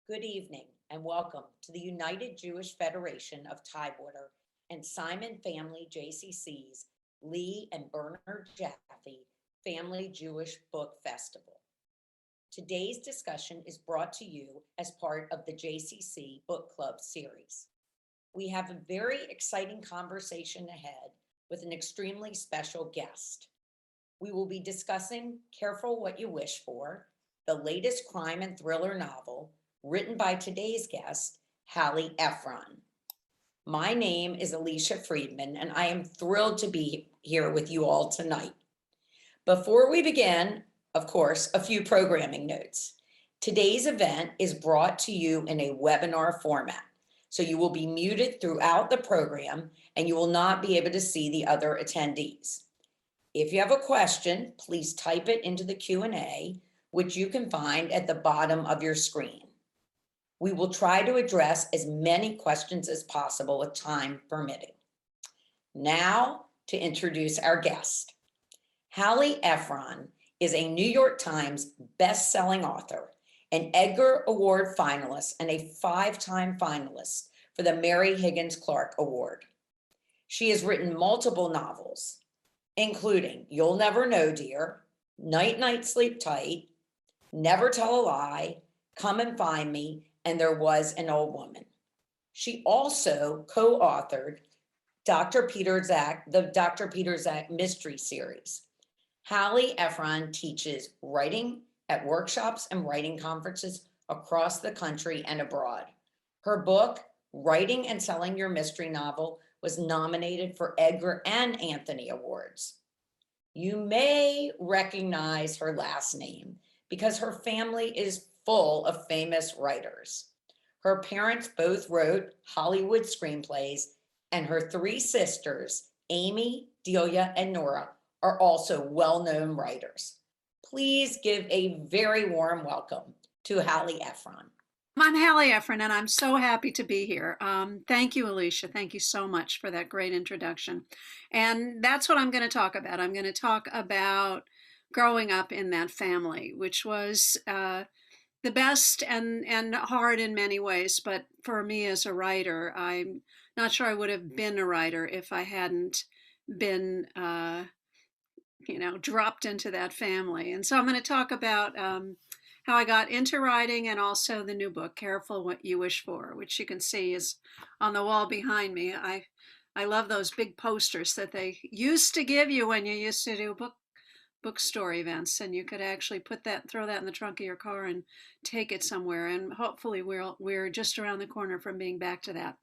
Good evening and welcome to the United Jewish Federation of Tidewater and Simon Family JCC's Lee and Bernard Jaffe Family Jewish Book Festival. Today's discussion is brought to you as part of the JCC Book Club series. We have a very exciting conversation ahead with an extremely special guest. We will be discussing Careful What You Wish For, the latest crime and thriller novel written by today's guest, Hallie Ephron. My name is Alicia Friedman, and I am thrilled to be here with you all tonight. Before we begin, of course, a few programming notes. Today's event is brought to you in a webinar format, so you will be muted throughout the program and you will not be able to see the other attendees. If you have a question, please type it into the Q&A, which you can find at the bottom of your screen. We will try to address as many questions as possible with time permitting. Now to introduce our guest. Hallie Ephron is a New York Times best-selling author, an Edgar Award finalist, and a 5-time finalist for the Mary Higgins Clark Award. She has written multiple novels, including You'll Never Know, Dear, Night Night Sleep Tight, Never Tell a Lie, Come and Find Me, and There Was an Old Woman. She also co-authored the Dr. Peter Zak Mystery Series. Hallie Ephron teaches writing at workshops and writing conferences across the country and abroad. Her book, Writing and Selling Your Mystery Novel, was nominated for Edgar and Anthony Awards. You may recognize her last name because her family is full of famous writers. Her parents both wrote Hollywood screenplays, and her 3 sisters, Amy, Delia, and Nora, are also well-known writers. Please give a very warm welcome to Hallie Ephron. I'm Hallie Ephron, and I'm so happy to be here. Thank you, Alicia. Thank you so much for that great introduction. And that's what I'm going to talk about. I'm going to talk about growing up in that family, which was the best and hard in many ways. But for me as a writer, I'm not sure I would have been a writer if I hadn't been dropped into that family. And so I'm going to talk about how I got into writing and also the new book, Careful What You Wish For, which you can see is on the wall behind me. I love those big posters that they used to give you when you used to do bookstore events, and you could actually throw that in the trunk of your car and take it somewhere. And hopefully we're just around the corner from being back to that.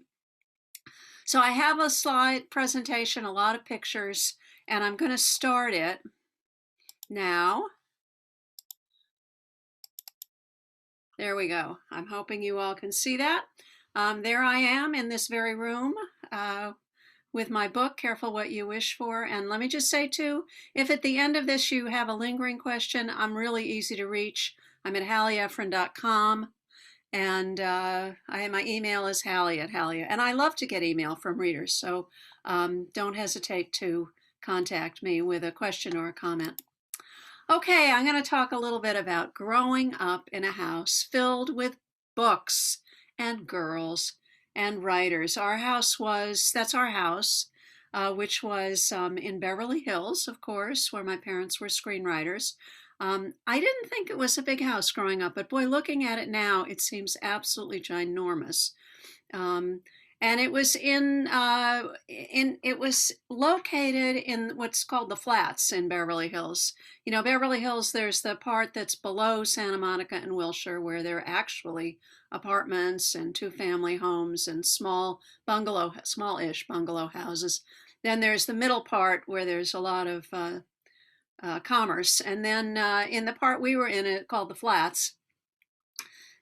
So I have a slide presentation, a lot of pictures, and I'm going to start it now. There we go. I'm hoping you all can see that. There I am in this very room with my book, Careful What You Wish For. And let me just say too, if at the end of this you have a lingering question, I'm really easy to reach. I'm at hallieephron.com, and my email is Hallie@Hallie. And I love to get email from readers, so don't hesitate to contact me with a question or a comment. Okay, I'm going to talk a little bit about growing up in a house filled with books and girls and writers. That's our house, which was in Beverly Hills, of course, where my parents were screenwriters. I didn't think it was a big house growing up, but boy, looking at it now, it seems absolutely ginormous. And it was it was located in what's called the Flats in Beverly Hills. You know, Beverly Hills, there's the part that's below Santa Monica and Wilshire, where there are actually apartments and 2-family homes and smallish bungalow houses. Then there's the middle part where there's a lot of commerce. And then in the part we were in, called the Flats,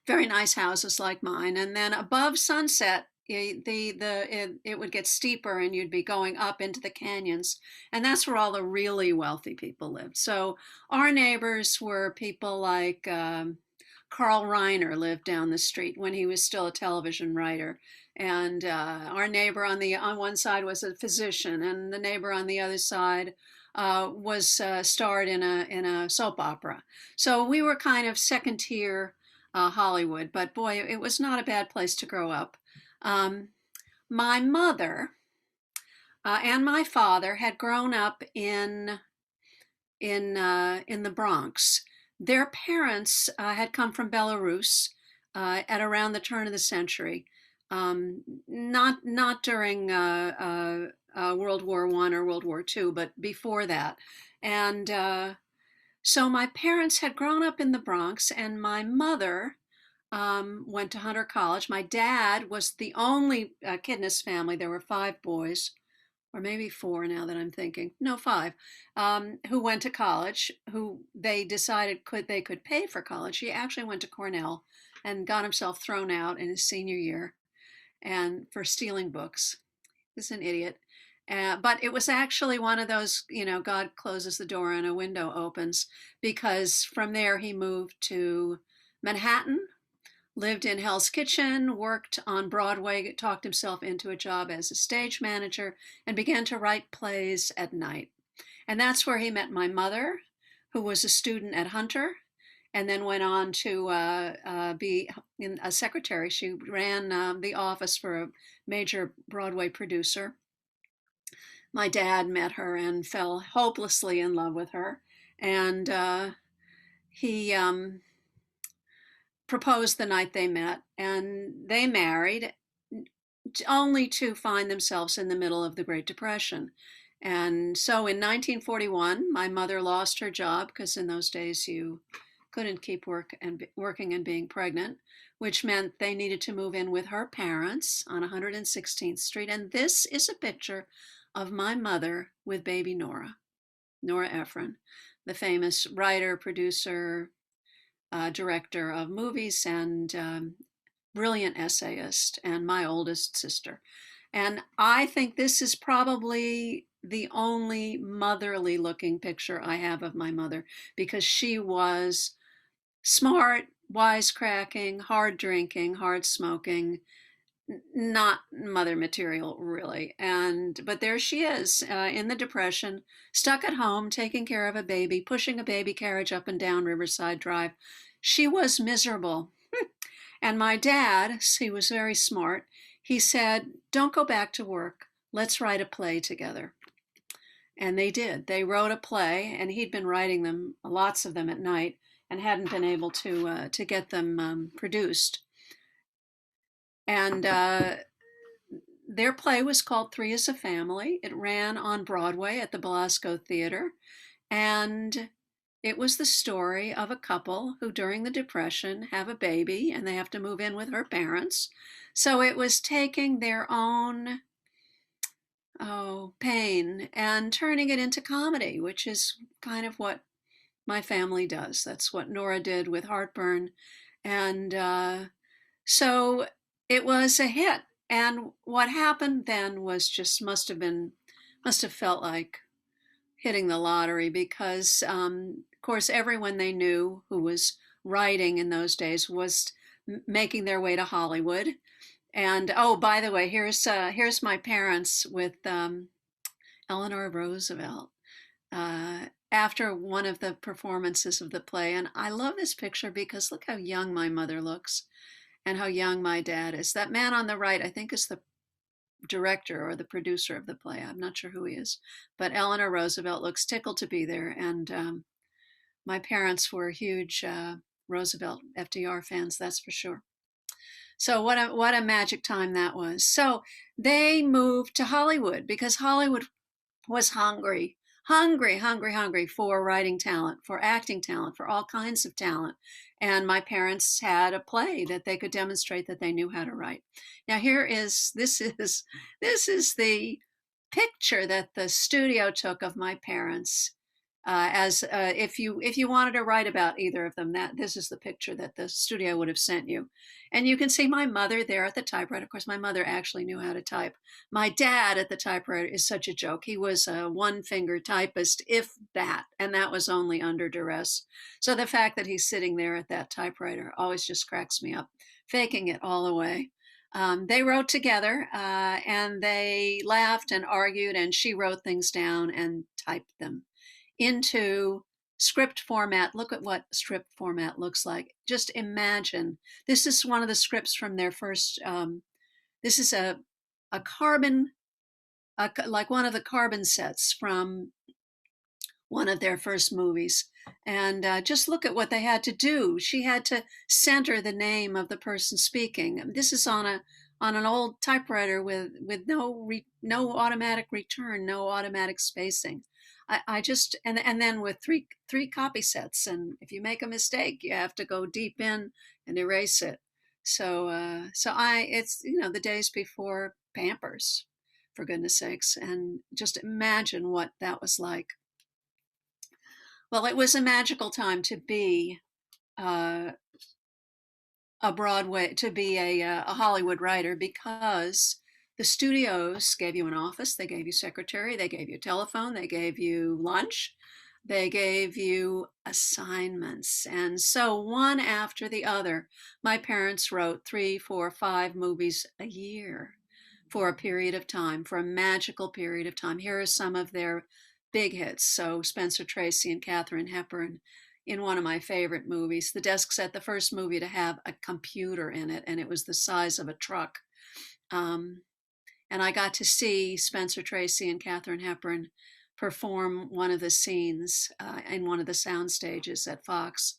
very nice houses like mine. And then above Sunset, it would get steeper and you'd be going up into the canyons, and that's where all the really wealthy people lived. So our neighbors were people like Carl Reiner lived down the street when he was still a television writer, and our neighbor on one side was a physician, and the neighbor on the other side was starred in a soap opera. So we were kind of second tier Hollywood, but boy, it was not a bad place to grow up. Um, my mother and my father had grown up in the Bronx. Their parents had come from Belarus at around the turn of the century, not during World War I or World War II, but before that. And so my parents had grown up in the Bronx, and my mother went to Hunter College. My dad was the only kid in his family. There were five boys, or maybe four now that I'm thinking. No, five, who went to college, who they decided they could pay for college. He actually went to Cornell and got himself thrown out in his senior year and for stealing books. He's an idiot. But it was actually one of those, God closes the door and a window opens, because from there he moved to Manhattan, lived in Hell's Kitchen, worked on Broadway, talked himself into a job as a stage manager, and began to write plays at night. And that's where he met my mother, who was a student at Hunter, and then went on to be a secretary. She ran the office for a major Broadway producer. My dad met her and fell hopelessly in love with her. And he proposed the night they met, and they married, only to find themselves in the middle of the Great Depression. And so in 1941, my mother lost her job, because in those days you couldn't keep working and being pregnant, which meant they needed to move in with her parents on 116th Street. And this is a picture of my mother with baby Nora Ephron, the famous writer, producer, director of movies, and brilliant essayist, and my oldest sister. And I think this is probably the only motherly looking picture I have of my mother, because she was smart, wisecracking, hard drinking, hard smoking, not mother material really. But there she is in the Depression, stuck at home, taking care of a baby, pushing a baby carriage up and down Riverside Drive. She was miserable. And my dad, he was very smart. He said, "Don't go back to work. Let's write a play together." And they did. They wrote a play, and he'd been writing them, lots of them at night, and hadn't been able to get them produced. And their play was called Three as a Family. It ran on Broadway at the Belasco Theater. And it was the story of a couple who, during the Depression, have a baby and they have to move in with her parents. So it was taking their own pain and turning it into comedy, which is kind of what my family does. That's what Nora did with Heartburn. And so it was a hit. And what happened then was just must have felt like hitting the lottery, because of course everyone they knew who was writing in those days was making their way to Hollywood. And oh, by the way, here's my parents with Eleanor Roosevelt after one of the performances of the play. And I love this picture because look how young my mother looks and how young my dad is. That man on the right, I think, is the director or the producer of the play. I'm not sure who he is, but Eleanor Roosevelt looks tickled to be there. And my parents were huge Roosevelt FDR fans, that's for sure. So what a magic time that was. So they moved to Hollywood because Hollywood was hungry for writing talent, for acting talent, for all kinds of talent. And my parents had a play that they could demonstrate that they knew how to write. Now this is the picture that the studio took of my parents. If you wanted to write about either of them, this is the picture that the studio would have sent you. And you can see my mother there at the typewriter. Of course, my mother actually knew how to type. My dad at the typewriter is such a joke. He was a one-finger typist, if that, and that was only under duress. So the fact that he's sitting there at that typewriter always just cracks me up, faking it all away. They wrote together and they laughed and argued, and she wrote things down and typed them into script format. Look at what script format looks like. Just imagine. This is one of the scripts from their first. This is a carbon, like one of the carbon sets from one of their first movies. And just look at what they had to do. She had to center the name of the person speaking. This is on an old typewriter with no automatic return, no automatic spacing. I just and then with three copy sets, and if you make a mistake, you have to go deep in and erase it. So it's the days before Pampers, for goodness sakes, and just imagine what that was like. Well, it was a magical time to be uh, a Hollywood writer, because the studios gave you an office, they gave you secretary, they gave you telephone, they gave you lunch, they gave you assignments. And so one after the other, my parents wrote 3, 4, 5 movies a year for a period of time, for a magical period of time. Here are some of their big hits. So Spencer Tracy and Katharine Hepburn in one of my favorite movies. The desk set, the first movie to have a computer in it, and it was the size of a truck. And I got to see Spencer Tracy and Katharine Hepburn perform one of the scenes in one of the sound stages at Fox.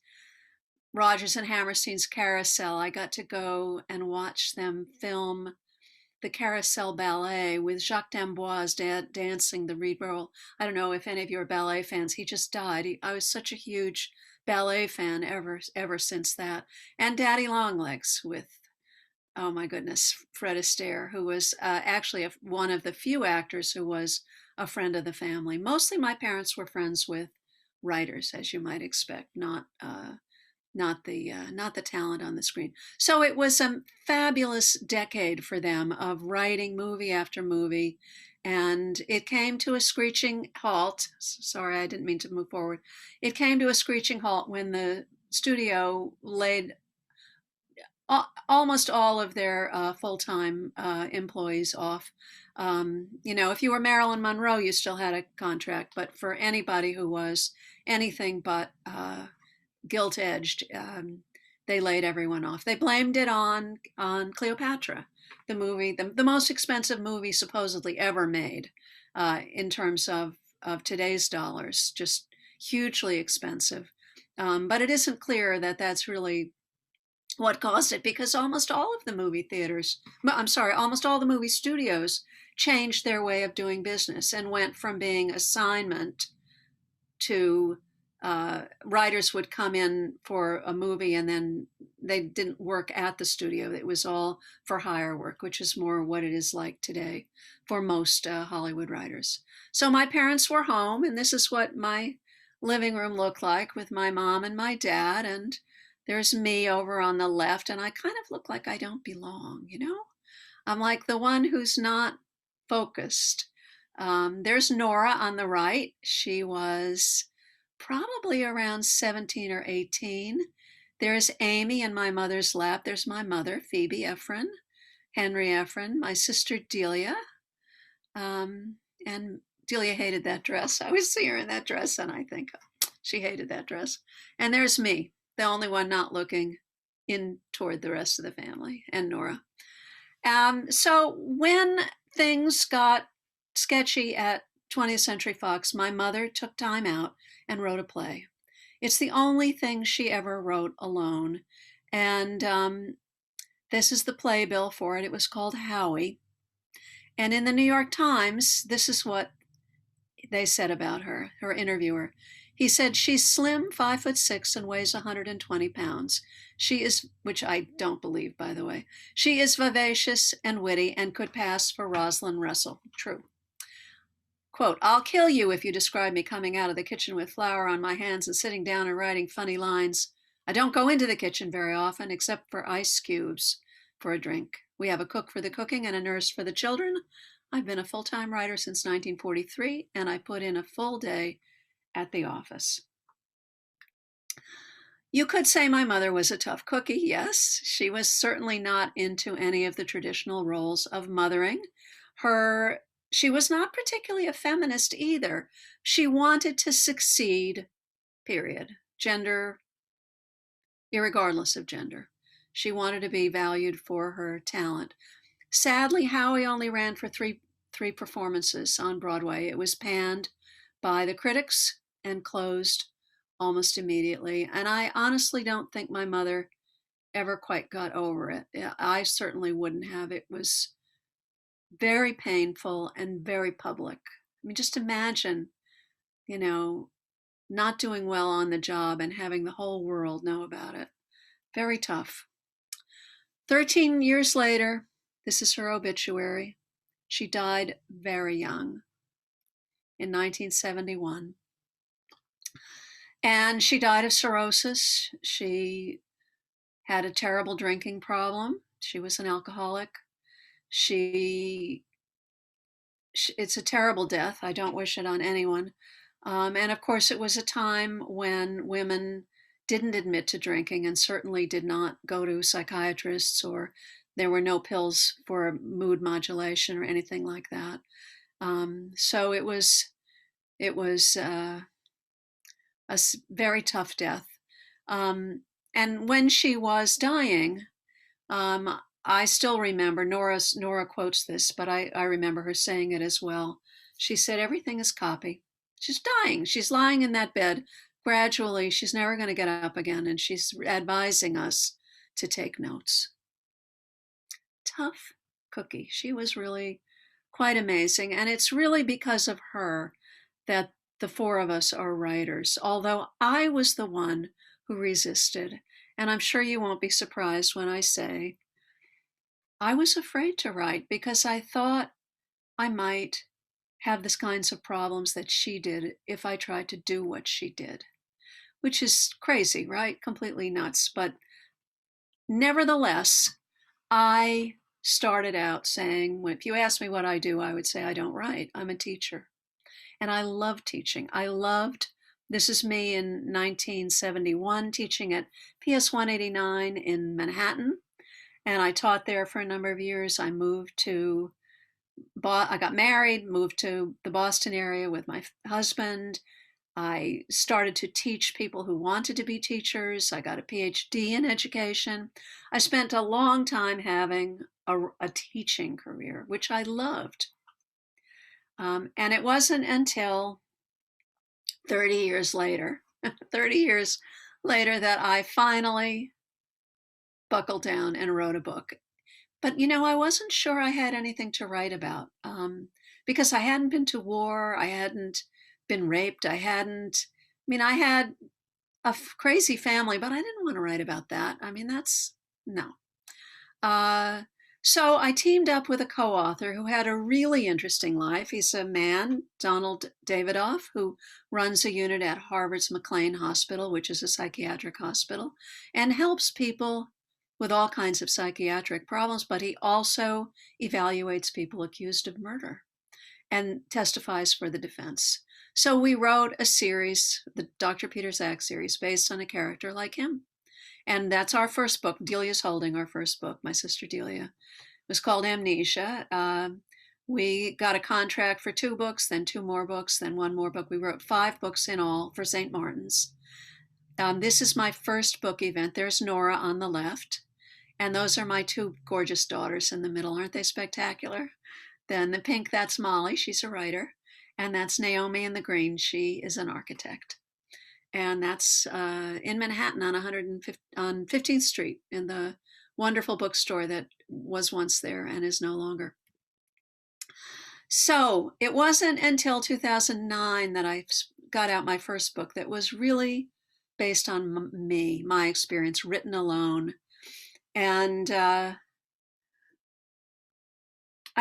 Rodgers and Hammerstein's Carousel, I got to go and watch them film the Carousel Ballet with Jacques d'Amboise dancing the Reed Roll. I don't know if any of you are ballet fans. He just died. I was such a huge ballet fan ever since that. And Daddy Longlegs with, oh my goodness, Fred Astaire, who was actually one of the few actors who was a friend of the family. Mostly my parents were friends with writers, as you might expect, not the talent on the screen. So it was a fabulous decade for them of writing movie after movie, and it came to a screeching halt. Sorry, I didn't mean to move forward. It came to a screeching halt when the studio laid almost all of their full-time employees off. If you were Marilyn Monroe, you still had a contract, but for anybody who was anything but gilt-edged, they laid everyone off. They blamed it on Cleopatra, the movie, the most expensive movie supposedly ever made in terms of today's dollars, just hugely expensive. But it isn't clear that that's really what caused it, because almost all of the almost all the movie studios changed their way of doing business and went from being assignment to writers would come in for a movie and then they didn't work at the studio. It was all for hire work, which is more what it is like today for most Hollywood writers. So my parents were home, and this is what my living room looked like, with my mom and my dad, and there's me over on the left, and I kind of look like I don't belong, I'm like the one who's not focused. There's Nora on the right. She was probably around 17 or 18. There's Amy in my mother's lap. There's my mother, Phoebe Ephron, Henry Ephron, my sister Delia. And Delia hated that dress. I would see her in that dress and I think, oh, she hated that dress. And there's me, the only one not looking in toward the rest of the family, and Nora. So when things got sketchy at 20th Century Fox, my mother took time out and wrote a play. It's the only thing she ever wrote alone. And this is the playbill for it. It was called Howie. And in the New York Times, this is what they said about her interviewer. He said, she's slim, 5'6", and weighs 120 pounds. She is, which I don't believe, by the way. She is vivacious and witty and could pass for Rosalind Russell. True. Quote, I'll kill you if you describe me coming out of the kitchen with flour on my hands and sitting down and writing funny lines. I don't go into the kitchen very often, except for ice cubes for a drink. We have a cook for the cooking and a nurse for the children. I've been a full-time writer since 1943, and I put in a full day at the office. You could say my mother was a tough cookie. Yes, she was certainly not into any of the traditional roles of mothering. She was not particularly a feminist either. She wanted to succeed period. Gender, irregardless of gender. She wanted to be valued for her talent. Sadly, Howie only ran for three performances on Broadway. It was panned by the critics and closed almost immediately. And I honestly don't think my mother ever quite got over it. I certainly wouldn't have. It was very painful and very public. I mean, just imagine, you know, not doing well on the job and having the whole world know about it. Very tough. 13 years later, this is her obituary. She died very young in 1971. And she died of cirrhosis. She had a terrible drinking problem. She was an alcoholic. It's a terrible death. I don't wish it on anyone. And of course, it was a time when women didn't admit to drinking and certainly did not go to psychiatrists, or there were no pills for mood modulation or anything like that. So it was a very tough death. And when she was dying, I still remember, Nora quotes this, but I remember her saying it as well. She said, everything is copy. She's dying. She's lying in that bed. Gradually, she's never going to get up again, and she's advising us to take notes. Tough cookie. She was really quite amazing, and it's really because of her that the four of us are writers, although I was the one who resisted. And I'm sure you won't be surprised when I say I was afraid to write because I thought I might have the kinds of problems that she did if I tried to do what she did, which is crazy, right? Completely nuts. But nevertheless, I started out saying, if you ask me what I do, I would say I don't write. I'm a teacher. And I love teaching. This is me in 1971, teaching at PS 189 in Manhattan. And I taught there for a number of years. I got married, moved to the Boston area with my husband. I started to teach people who wanted to be teachers. I got a PhD in education. I spent a long time having a teaching career, which I loved. And it wasn't until 30 years later, 30 years later, that I finally buckled down and wrote a book. But, I wasn't sure I had anything to write about because I hadn't been to war. I hadn't been raped. I had a crazy family, but I didn't want to write about that. No. So I teamed up with a co-author who had a really interesting life. He's a man, Donald Davidoff, who runs a unit at Harvard's McLean Hospital, which is a psychiatric hospital, and helps people with all kinds of psychiatric problems, but he also evaluates people accused of murder and testifies for the defense. So we wrote a series, the Dr. Peter Zak series, based on a character like him. And that's our first book. Delia's holding our first book, my sister Delia. It was called Amnesia. We got a contract for 2 books, then 2 more books, then 1 more book. We wrote 5 books in all for St. Martin's. This is my first book event. There's Nora on the left. And those are my 2 gorgeous daughters in the middle. Aren't they spectacular? Then the pink, that's Molly. She's a writer. And that's Naomi in the green. She is an architect. And that's in Manhattan on 15th Street in the wonderful bookstore that was once there and is no longer. So it wasn't until 2009 that I got out my first book that was really based on me, my experience, written alone. And I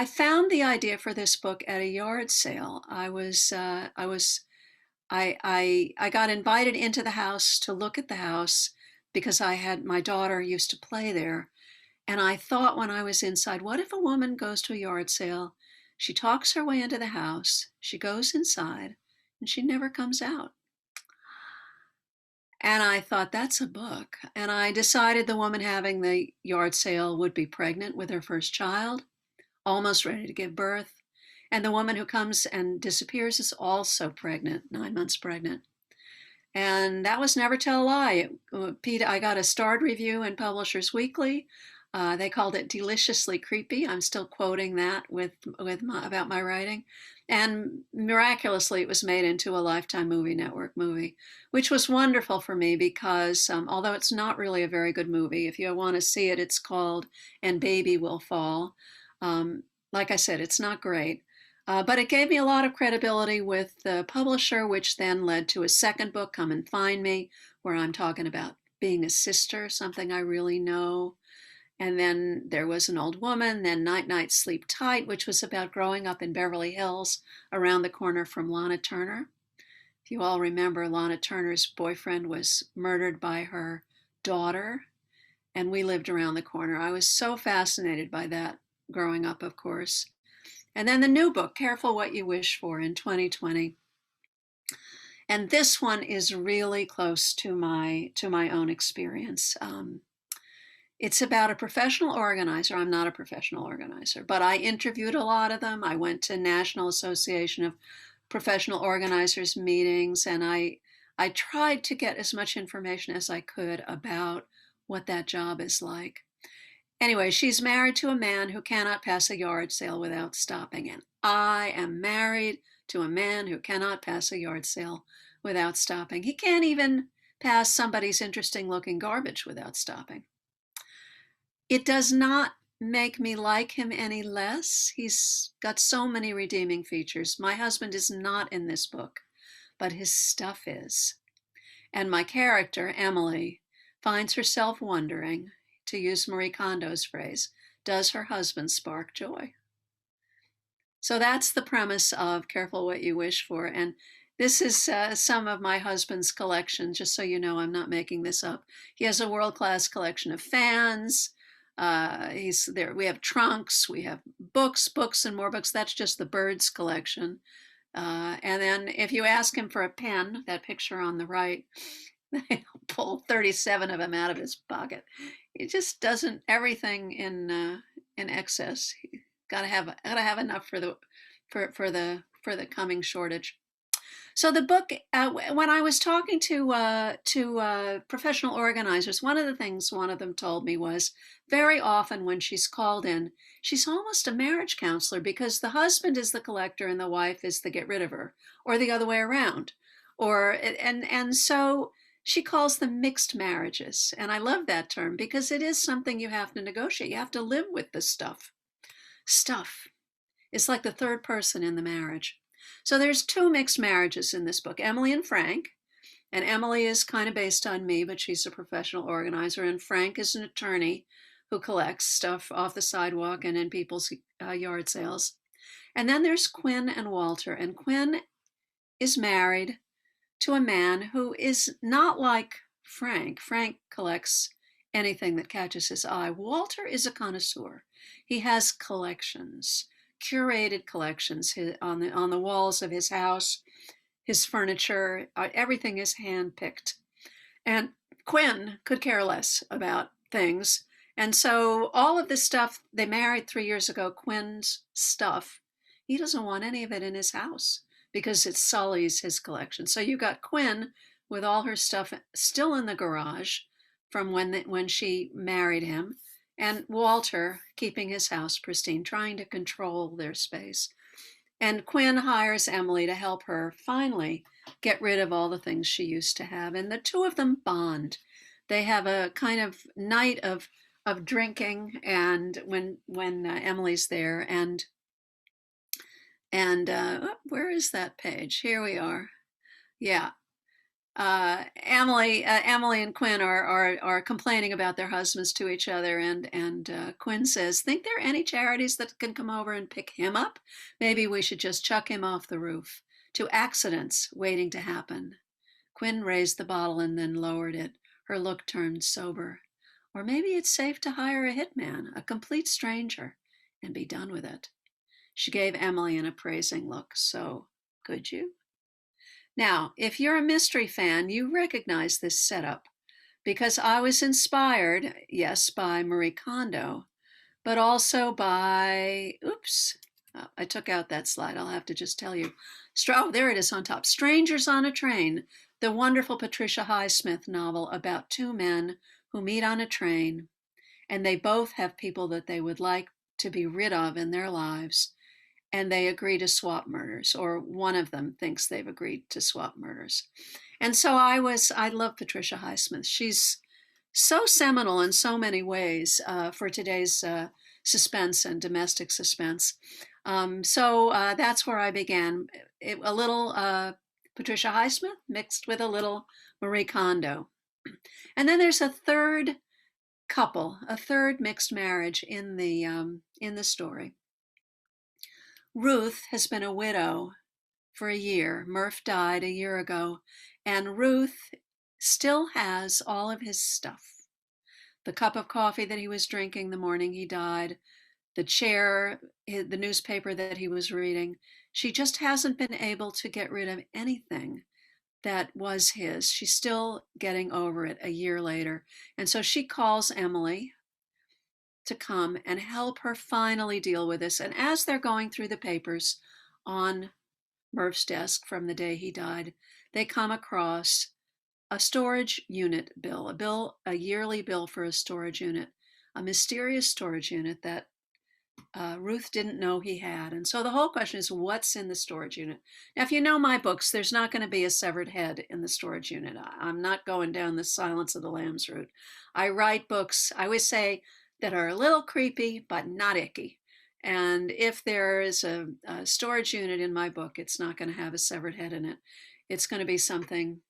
found the idea for this book at a yard sale. I got invited into the house to look at the house because my daughter used to play there. And I thought when I was inside, what if a woman goes to a yard sale, she talks her way into the house, she goes inside, and she never comes out? And I thought, that's a book. And I decided the woman having the yard sale would be pregnant with her first child, almost ready to give birth. And the woman who comes and disappears is also pregnant, 9 months pregnant. And that was Never Tell a Lie. I got a starred review in Publishers Weekly. They called it deliciously creepy. I'm still quoting that about my writing. And miraculously, it was made into a Lifetime Movie Network movie, which was wonderful for me because although it's not really a very good movie, if you want to see it, it's called And Baby Will Fall. Um, like I said, it's not great. But it gave me a lot of credibility with the publisher, which then led to a second book, Come and Find Me, where I'm talking about being a sister, something I really know. And then there was An Old Woman, then Night Night Sleep Tight, which was about growing up in Beverly Hills around the corner from Lana Turner. If you all remember, Lana Turner's boyfriend was murdered by her daughter, and we lived around the corner. I was so fascinated by that growing up, of course. And then the new book, Careful What You Wish For, in 2020. And this one is really close to my own experience. It's about a professional organizer. I'm not a professional organizer, but I interviewed a lot of them. I went to National Association of Professional Organizers meetings, and I tried to get as much information as I could about what that job is like. Anyway, she's married to a man who cannot pass a yard sale without stopping. And I am married to a man who cannot pass a yard sale without stopping. He can't even pass somebody's interesting looking garbage without stopping. It does not make me like him any less. He's got so many redeeming features. My husband is not in this book, but his stuff is. And my character, Emily, finds herself wondering, to use Marie Kondo's phrase, does her husband spark joy? So that's the premise of Careful What You Wish For. And this is some of my husband's collection, just so you know, I'm not making this up. He has a world-class collection of fans. He's there. We have trunks, we have books and more books. That's just the Birds collection. And then if you ask him for a pen, that picture on the right, he'll pull 37 of them out of his pocket. He just doesn't everything in excess. Gotta have enough for the coming shortage. So the book, when I was talking to professional organizers, one of the things one of them told me was very often when she's called in, she's almost a marriage counselor because the husband is the collector and the wife is the get rid of her, or the other way around, and so she calls them mixed marriages. And I love that term because it is something you have to negotiate. You have to live with the stuff. Stuff. It's like the third person in the marriage. So there's two mixed marriages in this book, Emily and Frank. And Emily is kind of based on me, but she's a professional organizer. And Frank is an attorney who collects stuff off the sidewalk and in people's yard sales. And then there's Quinn and Walter. And Quinn is married to a man who is not like Frank. Frank collects anything that catches his eye. Walter is a connoisseur. He has collections, curated collections on the walls of his house, his furniture, everything is handpicked. And Quinn could care less about things. And so all of this stuff, they married 3 years ago, Quinn's stuff, he doesn't want any of it in his house because it sullies his collection. So you got Quinn with all her stuff still in the garage from when she married him, and Walter keeping his house pristine, trying to control their space. And Quinn hires Emily to help her finally get rid of all the things she used to have. And the two of them bond. They have a kind of night of drinking, and when Emily's there, and where is that page? Here we are. Yeah. Emily and Quinn are complaining about their husbands to each other, and Quinn says, "Think there are any charities that can come over and pick him up? Maybe we should just chuck him off the roof to accidents waiting to happen." Quinn raised the bottle and then lowered it. Her look turned sober. "Or maybe it's safe to hire a hitman, a complete stranger, and be done with it." She gave Emily an appraising look. "So, could you?" Now, if you're a mystery fan, you recognize this setup because I was inspired, yes, by Marie Kondo, but also by, I took out that slide. I'll have to just tell you. Oh, there it is on top. Strangers on a Train the wonderful Patricia Highsmith novel about two men who meet on a train, and they both have people that they would like to be rid of in their lives, and they agree to swap murders, or one of them thinks they've agreed to swap murders. And so I love Patricia Highsmith. She's so seminal in so many ways for today's suspense and domestic suspense. So that's where I began. A little Patricia Highsmith mixed with a little Marie Kondo. And then there's a third couple, a third mixed marriage in the story. Ruth has been a widow for a year. Murph died a year ago, and Ruth still has all of his stuff. The cup of coffee that he was drinking the morning he died, the chair, the newspaper that he was reading. She just hasn't been able to get rid of anything that was his. She's still getting over it a year later. And so she calls Emily to come and help her finally deal with this. And as they're going through the papers on Murph's desk from the day he died, they come across a storage unit bill, a yearly bill for a storage unit, a mysterious storage unit that Ruth didn't know he had. And so the whole question is, what's in the storage unit? Now, if you know my books, there's not going to be a severed head in the storage unit. I'm not going down the Silence of the Lambs route. I write books, I always say, that are a little creepy, but not icky. And if there is a storage unit in my book, it's not going to have a severed head in it. It's going to be something,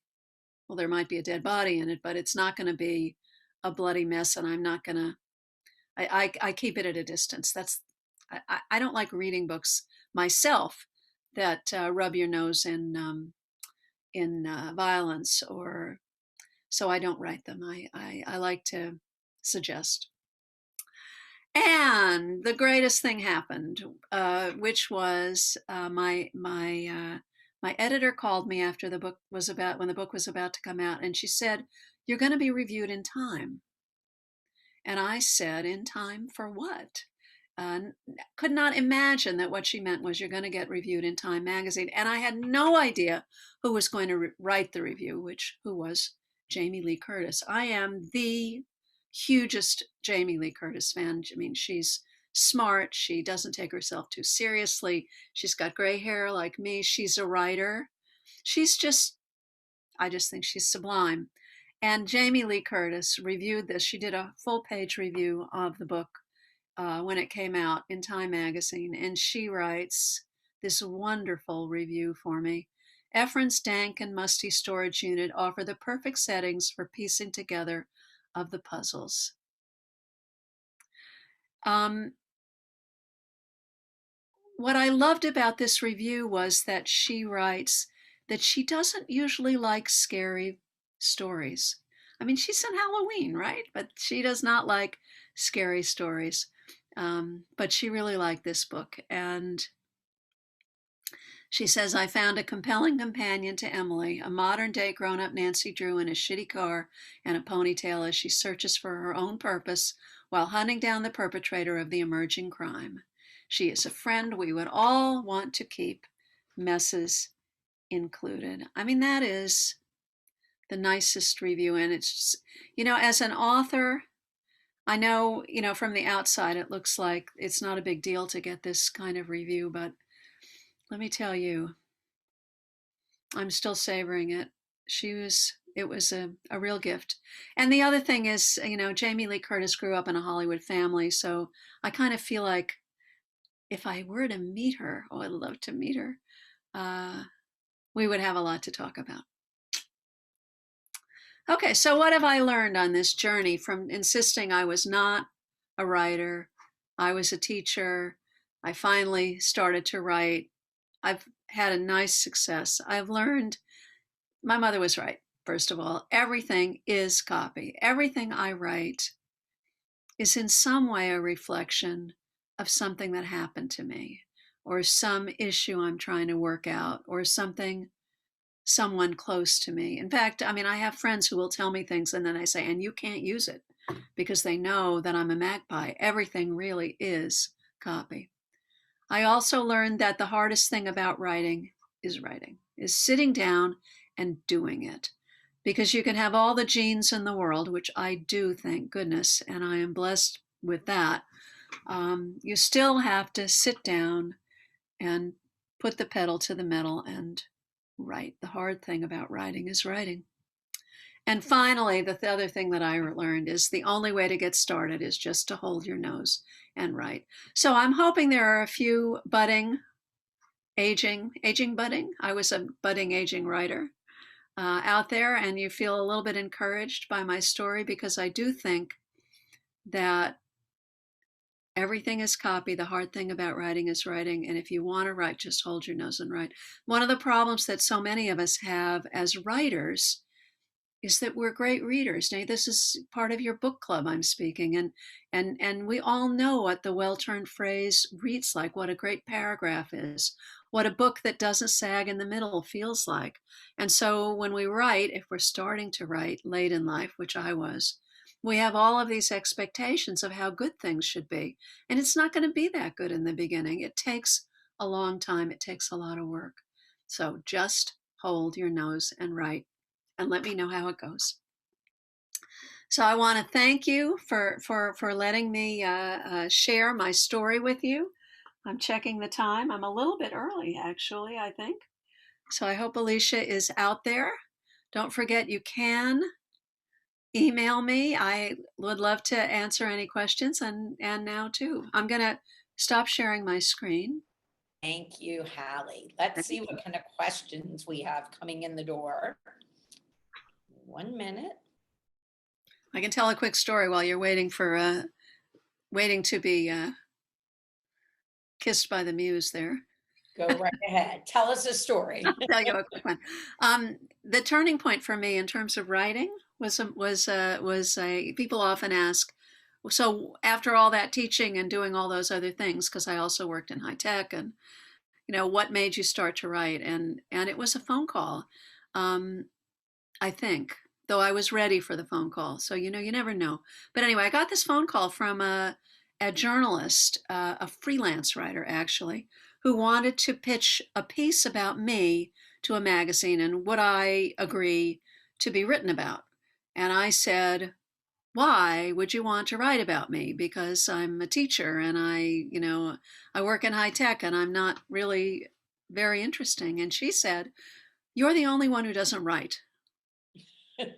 well, there might be a dead body in it, but it's not going to be a bloody mess. And I'm not going to, I keep it at a distance. I don't like reading books myself that rub your nose in violence, or so I don't write them. I like to suggest. And the greatest thing happened, which was my editor called me after when the book was about to come out, and she said, "You're going to be reviewed in Time." And I said, "In Time for what?" Could not imagine that what she meant was you're going to get reviewed in Time magazine. And I had no idea who was going to write the review, who was Jamie Lee Curtis. I am the hugest Jamie Lee Curtis fan. I mean, she's smart. She doesn't take herself too seriously. She's got gray hair like me. She's a writer. I just think she's sublime. And Jamie Lee Curtis reviewed this. She did a full-page review of the book when it came out in Time magazine, and she writes this wonderful review for me. Ephron's dank and musty storage unit offer the perfect settings for piecing together of the puzzles. What I loved about this review was that she writes that she doesn't usually like scary stories. I mean, she's in Halloween, right? But she does not like scary stories. But she really liked this book. And she says, "I found a compelling companion to Emily, a modern-day grown-up Nancy Drew in a shitty car and a ponytail as she searches for her own purpose while hunting down the perpetrator of the emerging crime. She is a friend we would all want to keep, messes included." I mean, that is the nicest review. And it's just, as an author, I know, from the outside, it looks like it's not a big deal to get this kind of review, but let me tell you, I'm still savoring it. It was a real gift. And the other thing is, Jamie Lee Curtis grew up in a Hollywood family, so I kind of feel like if I were to meet her, I'd love to meet her, we would have a lot to talk about. Okay, so what have I learned on this journey from insisting I was not a writer? I was a teacher. I finally started to write. I've had a nice success. I've learned, my mother was right. First of all, everything is copy. Everything I write is in some way a reflection of something that happened to me, or some issue I'm trying to work out, or someone close to me. In fact, I mean, I have friends who will tell me things and then I say, "And you can't use it," because they know that I'm a magpie. Everything really is copy. I also learned that the hardest thing about writing is sitting down and doing it. Because you can have all the genes in the world, which I do, thank goodness, and I am blessed with that. You still have to sit down and put the pedal to the metal and write. The hard thing about writing is writing. And finally, the other thing that I learned is the only way to get started is just to hold your nose and write. So I'm hoping there are a few budding, aging budding. I was a budding aging writer out there, and you feel a little bit encouraged by my story, because I do think that everything is copy. The hard thing about writing is writing. And if you want to write, just hold your nose and write. One of the problems that so many of us have as writers is that we're great readers. Now, this is part of your book club I'm speaking, and we all know what the well-turned phrase reads like, what a great paragraph is, what a book that doesn't sag in the middle feels like. And so when we write, if we're starting to write late in life, which I was, we have all of these expectations of how good things should be. And it's not going to be that good in the beginning. It takes a long time. It takes a lot of work. So just hold your nose and write, and let me know how it goes. So I want to thank you for letting me share my story with you. I'm checking the time. I'm a little bit early, actually, I think. So I hope Alicia is out there. Don't forget, you can email me. I would love to answer any questions, and now too. I'm going to stop sharing my screen. Thank you, Hallie. Let's see what kind of questions we have coming in the door. 1 minute. I can tell a quick story while you're waiting to be kissed by the muse there. Go right ahead. Tell us a story. I'll tell you a quick one. The turning point for me in terms of writing was people often ask, so after all that teaching and doing all those other things, because I also worked in high tech, and what made you start to write? And it was a phone call, I think, though I was ready for the phone call. So you never know. But anyway, I got this phone call from a journalist, a freelance writer actually, who wanted to pitch a piece about me to a magazine, and would I agree to be written about? And I said, why would you want to write about me? Because I'm a teacher, and I work in high tech, and I'm not really very interesting. And she said, you're the only one who doesn't write. And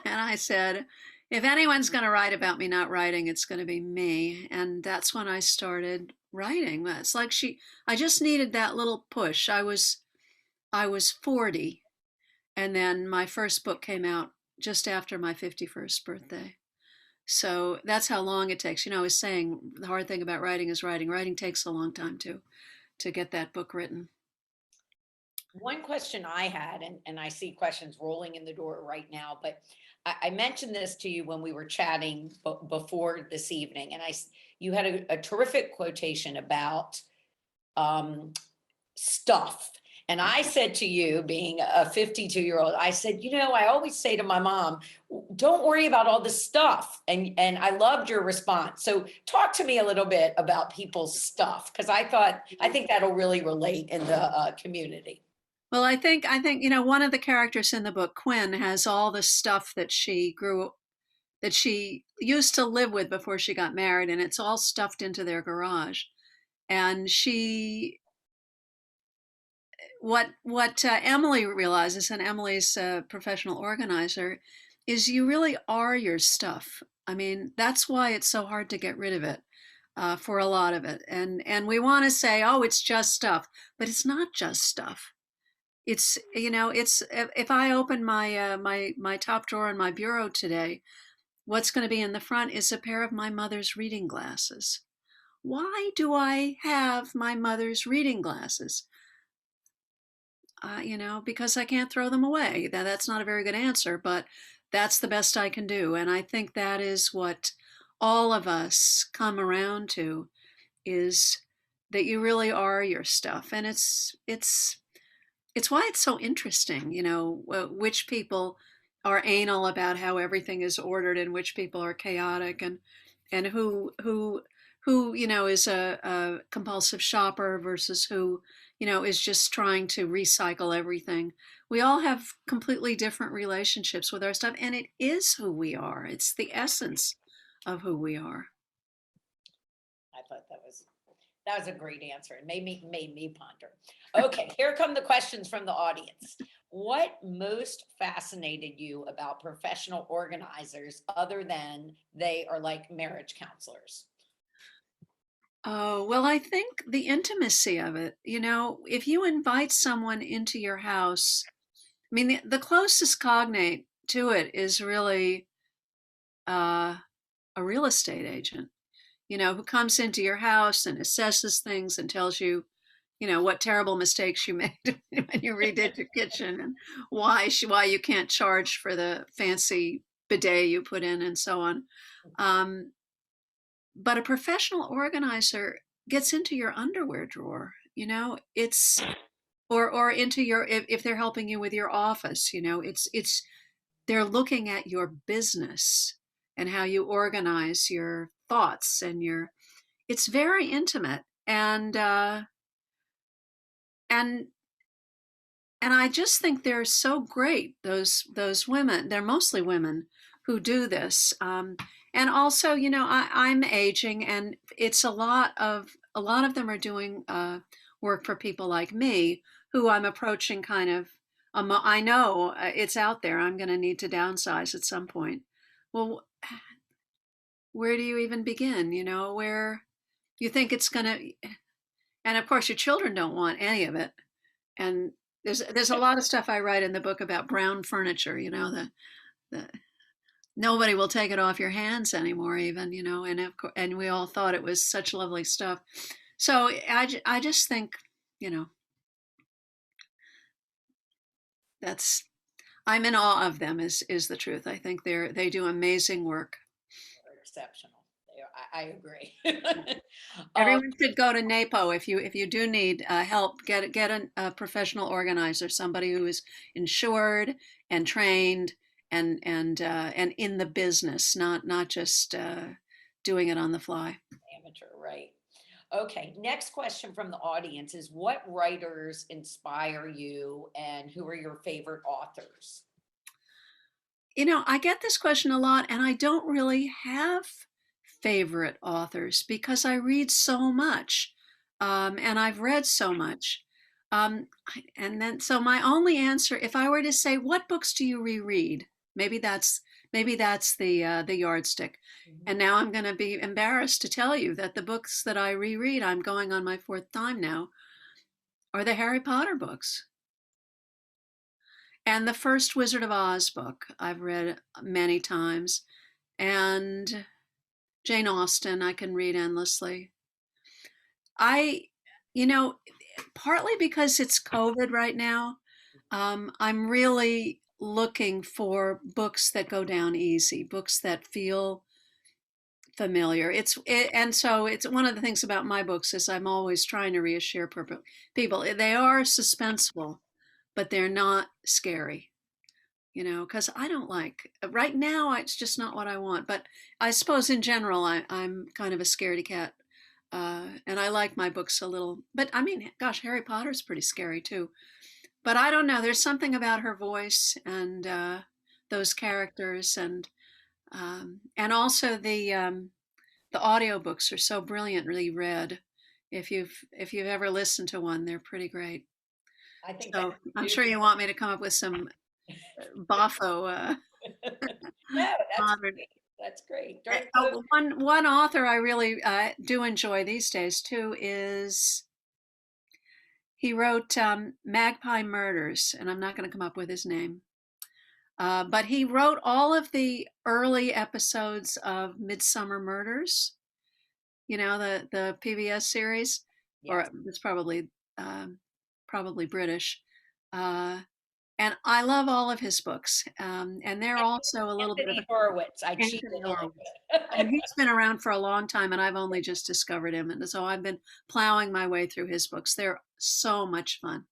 I said, if anyone's going to write about me not writing, it's going to be me. And that's when I started writing. It's like I just needed that little push. I was 40, and then my first book came out just after my 51st birthday. So that's how long it takes. I was saying the hard thing about writing is writing. Writing takes a long time to get that book written. One question I had, and I see questions rolling in the door right now, but I mentioned this to you when we were chatting before this evening, and you had a terrific quotation about stuff. And I said to you, being a 52-year-old, I said, I always say to my mom, don't worry about all the stuff. And I loved your response. So talk to me a little bit about people's stuff, because I think that'll really relate in the community. Well, I think one of the characters in the book, Quinn, has all the stuff that she used to live with before she got married, and it's all stuffed into their garage. And what Emily realizes, and Emily's a professional organizer, is you really are your stuff. I mean, that's why it's so hard to get rid of it, for a lot of it. And we want to say, oh, it's just stuff, but it's not just stuff. It's if I open my my top drawer in my bureau today, what's going to be in the front is a pair of my mother's reading glasses. Why do I have my mother's reading glasses? Because I can't throw them away. That's not a very good answer, but that's the best I can do. And I think that is what all of us come around to, is that you really are your stuff. And it's why it's so interesting, which people are anal about how everything is ordered, and which people are chaotic, and who is a compulsive shopper versus who is just trying to recycle everything. we all have completely different relationships with our stuff, and it is who we are. It's the essence of who we are. I thought that was a great answer. It made me ponder. Okay, here come the questions from the audience. What most fascinated you about professional organizers other than they are like marriage counselors? Oh, well, I think the intimacy of it, if you invite someone into your house, I mean, the closest cognate to it is really uh, a real estate agent, who comes into your house and assesses things and tells you, what terrible mistakes you made when you redid your kitchen and why you can't charge for the fancy bidet you put in and so on. Um, but a professional organizer gets into your underwear drawer, it's or into your if they're helping you with your office, it's they're looking at your business and how you organize your thoughts and your it's very intimate and and I just think they're so great, those women. They're mostly women who do this. And also, I'm aging, and it's a lot of them are doing work for people like me, who I'm approaching kind of. I know it's out there. I'm going to need to downsize at some point. Well, where do you even begin? Where you think it's going to, and of course, your children don't want any of it. And there's a lot of stuff I write in the book about brown furniture. The nobody will take it off your hands anymore, even, and we all thought it was such lovely stuff. So I just think, you know, that's I'm in awe of them is the truth. I think they do amazing work. They're exceptional. I agree. Everyone should go to NAPO if you do need help. Get a professional organizer, somebody who is insured and trained and in the business, not just doing it on the fly. Amateur, right? Okay, next question from the audience is what writers inspire you and who are your favorite authors? I get this question a lot, and I don't really have favorite authors because I read so much, and I've read so much. And then, so my only answer, if I were to say, what books do you reread? Maybe that's the yardstick. And now I'm going to be embarrassed to tell you that the books that I reread, I'm going on my fourth time now, are the Harry Potter books. And the first Wizard of Oz book I've read many times. And Jane Austen, I can read endlessly. I, partly because it's COVID right now, I'm really looking for books that go down easy, books that feel familiar. And so it's one of the things about my books is I'm always trying to reassure people. They are suspenseful, but they're not scary. Because I don't like right now. It's just not what I want. But I suppose in general, I'm kind of a scaredy cat, and I like my books a little. But I mean, gosh, Harry Potter's pretty scary too. But I don't know. There's something about her voice and those characters, and also the audiobooks are so brilliantly read. If you've ever listened to one, they're pretty great. I think So I'm sure you want me to come up with some Boffo. no, Modern. that's great. One author I really do enjoy these days too is he wrote Magpie Murders, and I'm not going to come up with his name, but he wrote all of the early episodes of Midsummer Murders. The PBS series, Yes. or it's probably British. And I love all of his books, and they're also a little bit of Anthony Horowitz. I Anthony cheated. Horowitz. And he's been around for a long time, and I've only just discovered him, and so I've been plowing my way through his books. They're so much fun.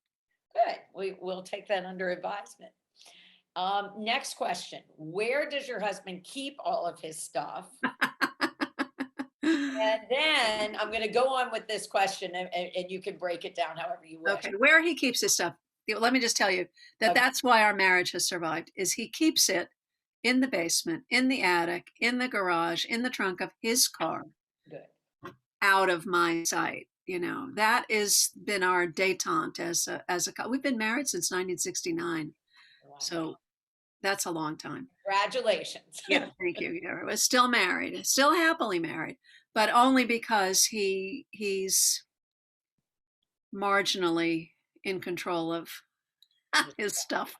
Good. We'll take that under advisement. Next question. Where does your husband keep all of his stuff? And then I'm going to go on with this question, and you can break it down however you wish. Okay, where he keeps his stuff. let me just tell you that Okay, that's why our marriage has survived, is he keeps it in the basement, in the attic, in the garage, in the trunk of his car, good. out of my sight. That has been our detente as a couple. We've been married since 1969. Wow. So that's a long time. Congratulations. Yeah, thank you. Yeah, we're still married, still happily married, but only because he's marginally in control of his stuff.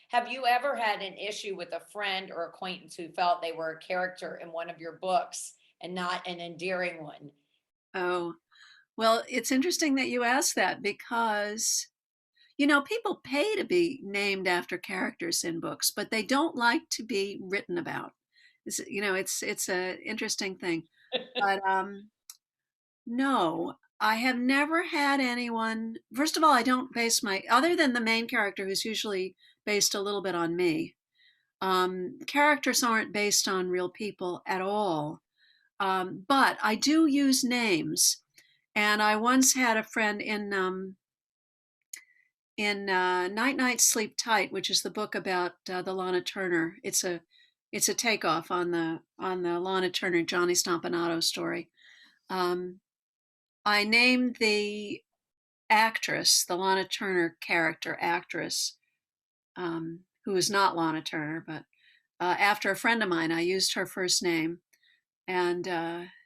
Have you ever had an issue with a friend or acquaintance who felt they were a character in one of your books and not an endearing one? Oh, well, it's interesting that you asked that because, people pay to be named after characters in books, but they don't like to be written about. It's a interesting thing. But no, I have never had anyone. First of all, I don't base other than the main character, who's usually based a little bit on me. Characters aren't based on real people at all. But I do use names. And I once had a friend in Night Night Sleep Tight, which is the book about the Lana Turner. It's a takeoff on the Lana Turner Johnny Stompanato story. I named the actress, the Lana Turner character actress, who is not Lana Turner, but after a friend of mine. I used her first name, and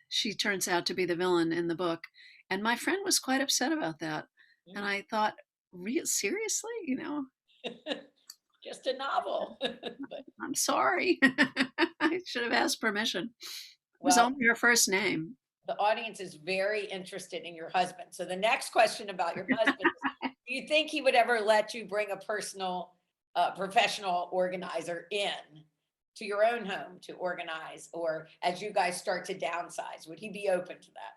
she turns out to be the villain in the book. And my friend was quite upset about that. And I thought, real seriously, Just a novel. But, I'm sorry. I should have asked permission. It was well, only her first name. the audience is very interested in your husband. So the next question about your husband is, do you think he would ever let you bring a professional organizer in to your own home to organize, or as you guys start to downsize, would he be open to that?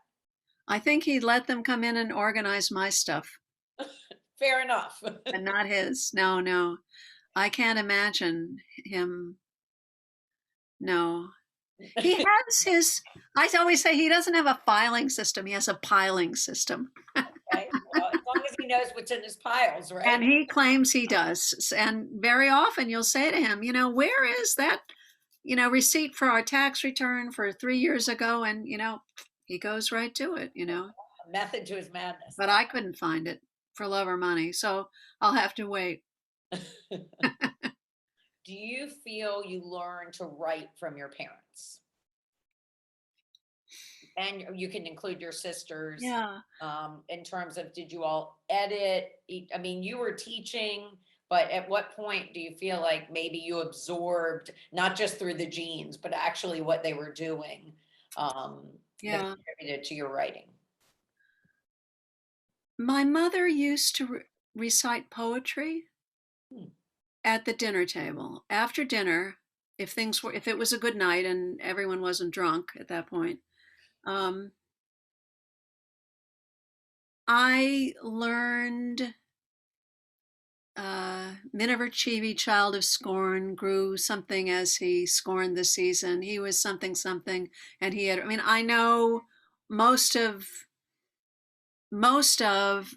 I think he'd let them come in and organize my stuff Fair enough. and not his. No, no. I can't imagine him. No. He has his, I always say he doesn't have a filing system, he has a piling system. Okay. Well, as long as he knows what's in his piles, And right? he claims he does. And very often you'll say to him, where is that, receipt for our tax return for 3 years ago? And, he goes right to it. A method to his madness. But I couldn't find it for love or money. So I'll have to wait. Do you feel you learn to write from your parents? And you can include your sisters, Yeah. in terms of, did you all edit? I mean, you were teaching, but at what point do you feel like maybe you absorbed, not just through the genes, but actually what they were doing, that Yeah. contributed to your writing? My mother used to recite poetry Hmm. at the dinner table. After dinner, if it was a good night and everyone wasn't drunk at that point, um, I learned Miniver Cheevy, child of scorn, grew something as he scorned the season. He was something something, and he had. I mean, I know most of most of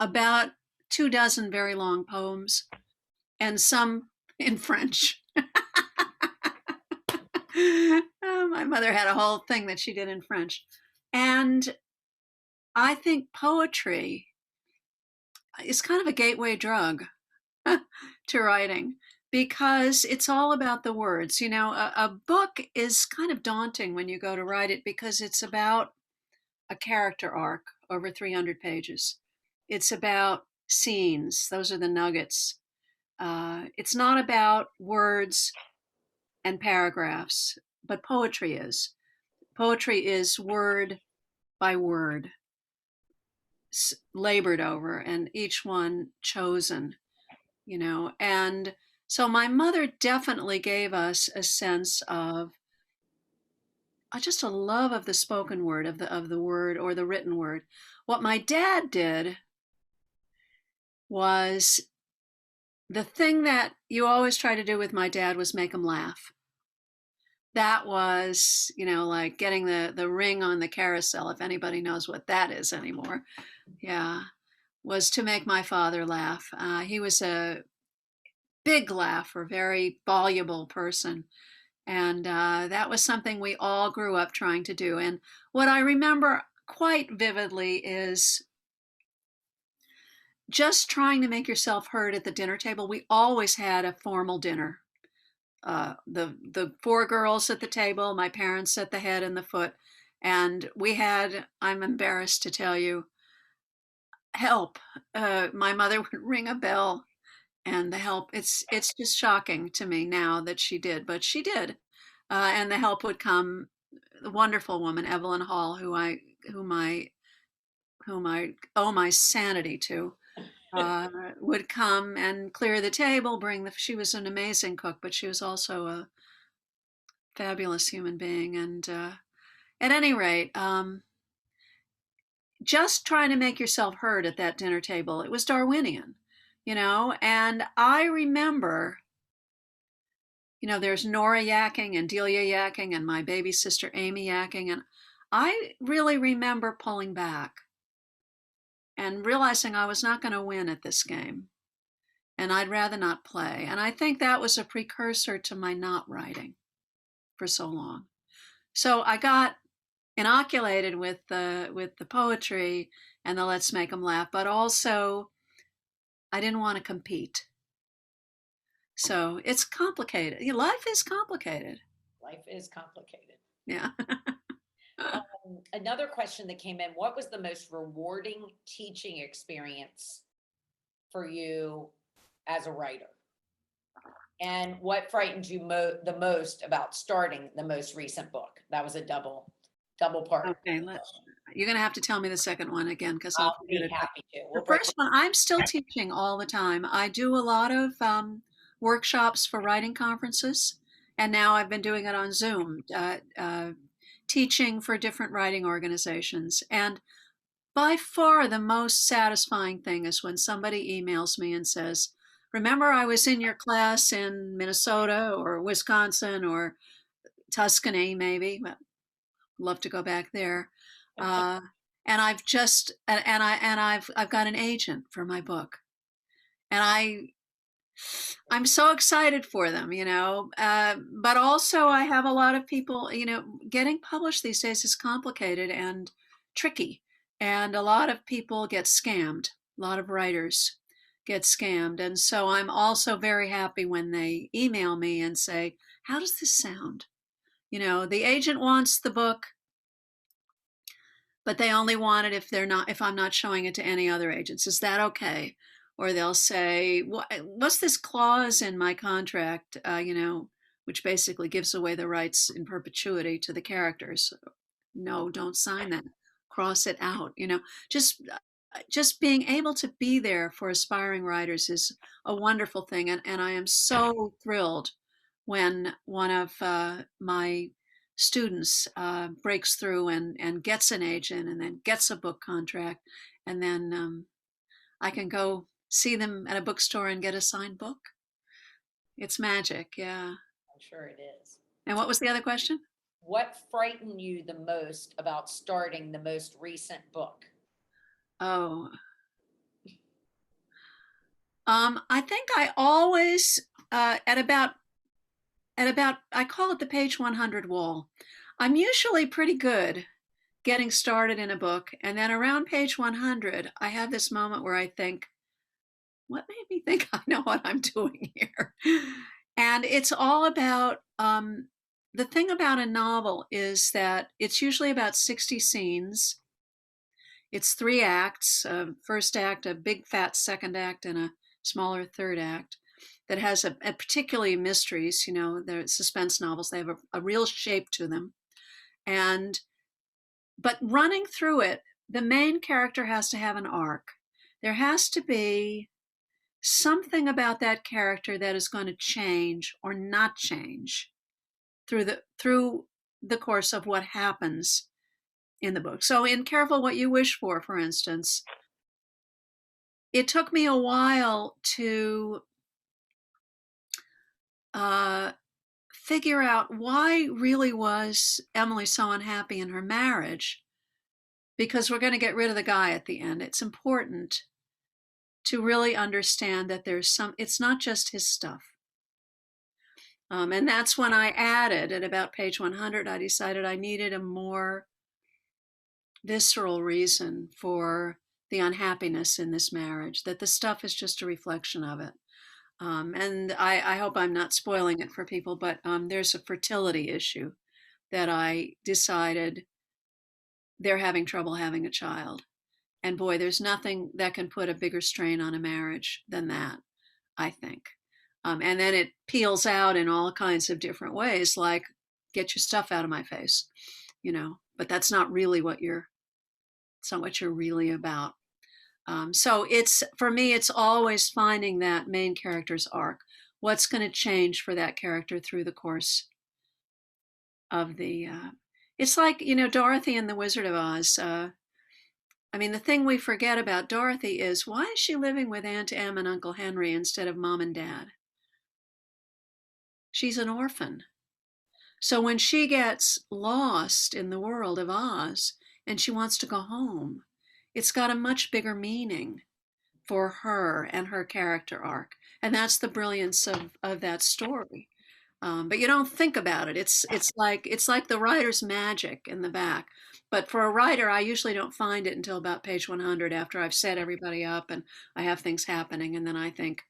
about 2 dozen very long poems, and some in French. My mother had a whole thing that she did in French, and I think poetry is kind of a gateway drug to writing because it's all about the words. A book is kind of daunting when you go to write it because it's about a character arc over 300 pages. It's about scenes, those are the nuggets. It's not about words and paragraphs, but poetry is. Poetry is word by word, labored over, and each one chosen. And so my mother definitely gave us a sense of just a love of the spoken word, of the word or the written word. What my dad did was the thing that you always try to do with my dad was make him laugh. That was, like getting the ring on the carousel, if anybody knows what that is anymore. Yeah. was to make my father laugh. He was a big laugher, very voluble person. And that was something we all grew up trying to do. And what I remember quite vividly is just trying to make yourself heard at the dinner table. We always had a formal dinner. The four girls at the table, my parents at the head and the foot, and we had, I'm embarrassed to tell you, help. My mother would ring a bell, and the help. It's just shocking to me now that she did, but she did, and the help would come. The wonderful woman Evelyn Hall, whom I whom I owe my sanity to, would come and clear the table, bring the. She was an amazing cook, but she was also a fabulous human being. And at any rate, just trying to make yourself heard at that dinner table. It was Darwinian, And I remember, there's Nora yakking and Delia yakking and my baby sister Amy yakking. And I really remember pulling back and realizing I was not going to win at this game. And I'd rather not play. And I think that was a precursor to my not writing for so long. So I got inoculated with the poetry and the let's make them laugh, but also I didn't want to compete. So it's complicated. Life is complicated. Life is complicated. Yeah. Another question that came in, what was the most rewarding teaching experience for you as a writer? And what frightened you the most about starting the most recent book? That was a double part. Okay, you're going to have to tell me the second one again because I'll be forget it. happy to. The first one, I'm still teaching all the time. I do a lot of workshops for writing conferences, and now I've been doing it on Zoom, teaching for different writing organizations. And by far the most satisfying thing is when somebody emails me and says, remember I was in your class in Minnesota or Wisconsin or Tuscany, maybe. Love to go back there. And I've just I've got an agent for my book, and I'm so excited for them, but also I have a lot of people, getting published these days is complicated and tricky, and a lot of people get scammed. A lot of writers get scammed, and so I'm also very happy when they email me and say, how does this sound? The agent wants the book, but they only want it if I'm not showing it to any other agents. Is that okay? Or they'll say, what's this clause in my contract, which basically gives away the rights in perpetuity to the characters. No, don't sign that. Cross it out. Just being able to be there for aspiring writers is a wonderful thing. And I am so thrilled when one of my students breaks through and gets an agent and then gets a book contract, and then I can go see them at a bookstore and get a signed book. It's magic. Yeah, I'm sure it is. And what was the other question? What frightened you the most about starting the most recent book? Oh, I think I always at about I call it the page 100 wall. I'm usually pretty good getting started in a book, and then around page 100 I have this moment where I think, what made me think I know what I'm doing here? And it's all about the thing about a novel is that it's usually about 60 scenes. It's 3 acts, first act, a big fat second act, and a smaller third act that has a particularly mysteries, they're suspense novels. They have a real shape to them. But running through it, the main character has to have an arc. There has to be something about that character that is going to change or not change through the course of what happens in the book. So in Careful What You Wish for instance, it took me a while to figure out why really was Emily so unhappy in her marriage, because we're going to get rid of the guy at the end. It's important to really understand that it's not just his stuff. And that's when I added, at about page 100, I decided I needed a more visceral reason for the unhappiness in this marriage, that the stuff is just a reflection of it. And I hope I'm not spoiling it for people, but there's a fertility issue that I decided they're having trouble having a child. And boy, there's nothing that can put a bigger strain on a marriage than that, I think. And then it peels out in all kinds of different ways, like get your stuff out of my face, but that's not really it's not what you're really about. So for me, it's always finding that main character's arc. What's going to change for that character through the course of it's like, Dorothy and the Wizard of Oz. The thing we forget about Dorothy is, why is she living with Aunt Em and Uncle Henry instead of Mom and Dad? She's an orphan. So when she gets lost in the world of Oz and she wants to go home, it's got a much bigger meaning for her and her character arc. And that's the brilliance of that story. But you don't think about it. It's like the writer's magic in the back. But for a writer, I usually don't find it until about page 100, after I've set everybody up and I have things happening, and then I think,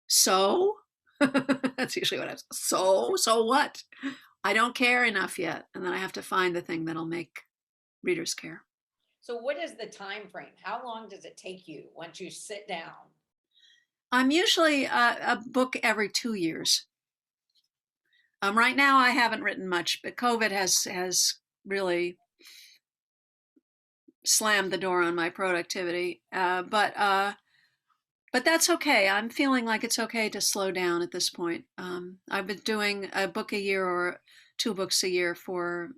so that's usually what I say. So what? I don't care enough yet, and then I have to find the thing that'll make readers care. So what is the time frame? How long does it take you once you sit down? I'm usually a book every 2 years. Right now I haven't written much, but COVID has really slammed the door on my productivity. But that's okay. I'm feeling like it's okay to slow down at this point. I've been doing a book a year or 2 books a year for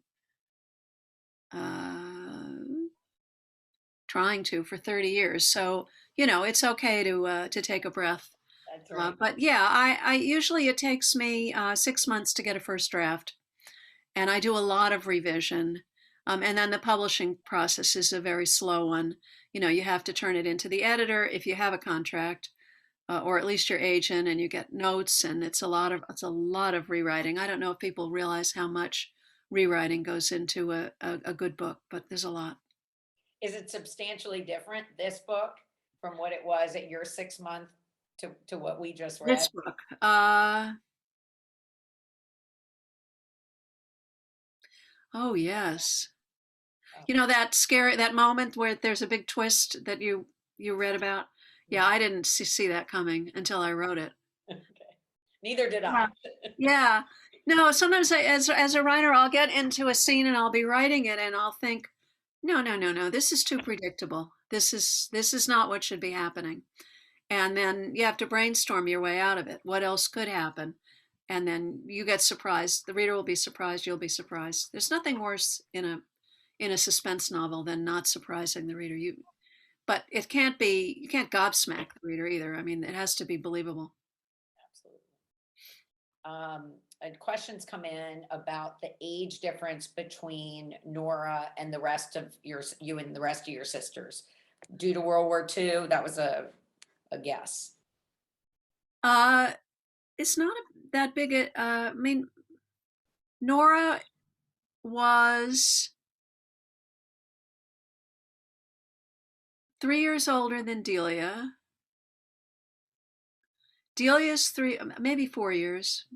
trying to for 30 years. So, it's okay to take a breath. That's right. But yeah, I usually, it takes me 6 months to get a first draft, and I do a lot of revision. And then the publishing process is a very slow one. You have to turn it into the editor if you have a contract, or at least your agent, and you get notes, and it's a lot of rewriting. I don't know if people realize how much rewriting goes into a good book, but there's a lot. Is it substantially different, this book, from what it was at your 6 month to what we just read? This book, oh yes. That moment where there's a big twist that you read about. Yeah, I didn't see that coming until I wrote it. Okay. Neither did Yeah. I. Yeah. No, sometimes as a writer, I'll get into a scene and I'll be writing it and I'll think, no, this is too predictable. This is not what should be happening. And then you have to brainstorm your way out of it. What else could happen? And then you get surprised. The reader will be surprised. You'll be surprised. There's nothing worse in a suspense novel than not surprising the reader. But you can't gobsmack the reader either. It has to be believable. Absolutely. And questions come in about the age difference between Nora and the rest of you and the rest of your sisters. Due to World War II, that was a guess. It's not that big. Nora was 3 years older than Delia. Delia's maybe 4 years.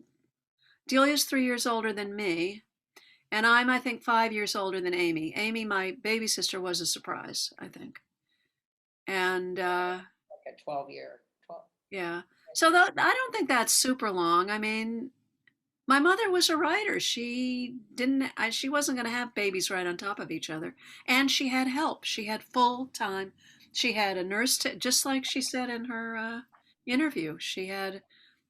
Delia's 3 years older than me, and I think 5 years older than Amy. Amy, my baby sister, was a surprise, I think. And like a 12-year. Yeah. So I don't think that's super long. My mother was a writer. She wasn't going to have babies right on top of each other, and she had help. She had full time. She had a nurse just like she said in her interview. She had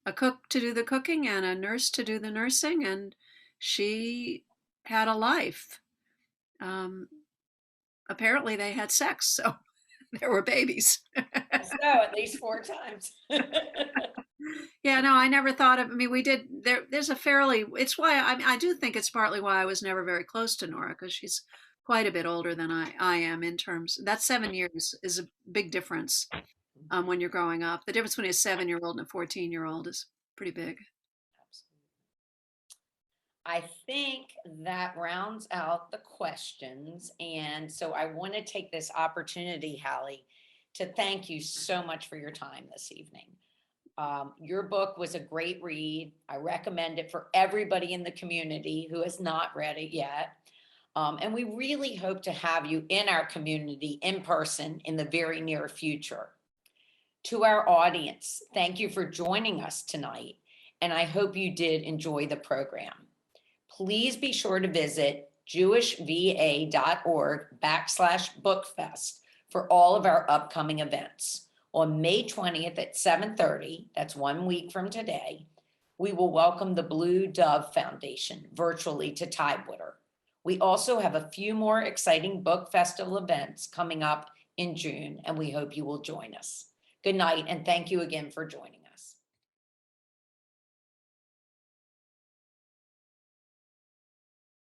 a cook to do the cooking and a nurse to do the nursing, and she had a life. Apparently they had sex, so there were babies. So at least 4 times. Yeah, no, I never thought of. We did. There's a fairly. It's why I do think it's partly why I was never very close to Nora, because she's quite a bit older than I am in terms. That 7 years is a big difference. when you're growing up. The difference between a 7-year-old and a 14-year-old is pretty big. I think that rounds out the questions. And so I want to take this opportunity, Hallie, to thank you so much for your time this evening. Your book was a great read. I recommend it for everybody in the community who has not read it yet. And we really hope to have you in our community in person in the very near future. To our audience, thank you for joining us tonight, and I hope you did enjoy the program. Please be sure to visit jewishva.org/bookfest for all of our upcoming events. On May 20th at 7:30, that's 1 week from today, we will welcome the Blue Dove Foundation virtually to Tidewater. We also have a few more exciting book festival events coming up in June, and we hope you will join us. Good night, and thank you again for joining.